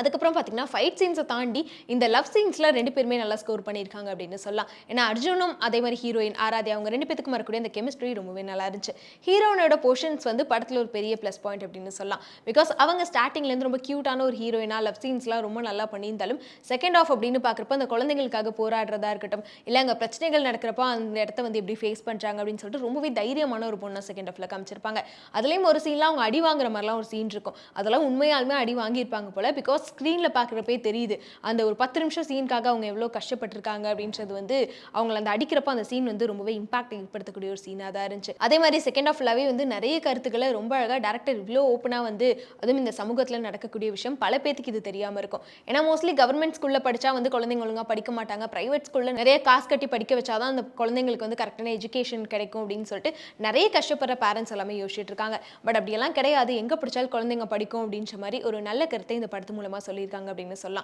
அதுக்கப்புறம் பார்த்தீங்கன்னா ஃபைட் சீன்ஸை தாண்டி இந்த லவ் சீன்ஸில் 2 பேருமே நல்லா ஸ்கோர் பண்ணியிருக்காங்க அப்படின்னு சொல்லலாம். ஏன்னா அர்ஜுனும் அதே மாதிரி ஹீரோயின் ஆராத்யா அவங்க 2 பேத்துக்கும் வரக்கூடிய அந்த கெமிஸ்ட்ரி ரொம்பவே நல்லா இருந்துச்சு. ஹீரோனோட போர்ஷன்ஸ் வந்து படத்தில் ஒரு பெரிய ப்ளஸ் பாயிண்ட் அப்படின்னு சொல்லலாம். பிகாஸ் அவங்க ஸ்டார்டிங்லேருந்து ரொம்ப க்யூட்டான ஒரு ஹீரோயினா லவ் சீன்ஸ்லாம் ரொம்ப நல்லா பண்ணியிருந்தாலும் செகண்ட் ஆஃப் அப்படின்னு பார்க்குறப்ப அந்த குழந்தைங்களுக்காக போராடுறதா இருக்கட்டும், இல்லை அங்கே பிரச்சனைகள் நடக்கிறப்ப அந்த இடத்த வந்து எப்படி ஃபேஸ் பண்ணுறாங்க அப்படின்னு சொல்லிட்டு ரொம்பவே தைரியமான ஒரு பொண்ணை செகண்ட் ஆஃப்ல காமிச்சிருப்பாங்க. அதுலேயும் ஒரு சீன்லாம் அவங்க அடி வாங்குற மாதிரிலாம் ஒரு சீன் இருக்கும். அதெல்லாம் உண்மையாலுமே அடி வாங்கியிருப்பாங்க போல. பிகாஸ் ஸ்க்ரீனில் பார்க்குறப்பே தெரியுது அந்த ஒரு 10 நிமிஷம் சீனுக்காக அவங்க எவ்வளோ கஷ்டப்பட்டிருக்காங்க அப்படின்றது வந்து அவங்கள அந்த அடிக்கிறப்ப அந்த சீன் வந்து ரொம்பவே இம்பாக்ட் ஏற்படுத்தக்கூடிய ஒரு சீனாக தான் இருந்துச்சு. அதே மாதிரி செகண்ட் ஆஃப் ஃபுல்லாகவே வந்து நிறைய கருத்துக்களை ரொம்ப அழகாக டேரக்டர் இவ்வளோ ஓப்பனாக வந்து அதுவும் இந்த சமூகத்தில் நடக்கக்கூடிய விஷயம் பல பேத்துக்கு இது தெரியாமல் இருக்கும். ஏன்னா மோஸ்ட்லி கவர்மெண்ட் ஸ்கூலில் படித்தா வந்து குழந்தைங்க ஒழுங்காக படிக்க மாட்டாங்க. பிரைவேட் ஸ்கூலில் நிறைய காசு கட்டி படிக்க வச்சாதான் அந்த குழந்தைங்களுக்கு வந்து கரெக்டான எஜுகேஷன் கிடைக்கும் அப்படின்னு சொல்லிட்டு நிறைய கஷ்டப்படுற பேரண்ட்ஸ் எல்லாமே யோசிச்சுட்டு இருக்காங்க. பட் அப்படியெல்லாம் கிடையாது. எங்கே பிடிச்சாலும் குழந்தைங்க படிக்கும் அப்படின்ற மாதிரி ஒரு நல்ல கருத்தை இந்த படத்து மூலமாக சொல்லியிருக்காங்க அப்படின்னு சொல்லலாம்.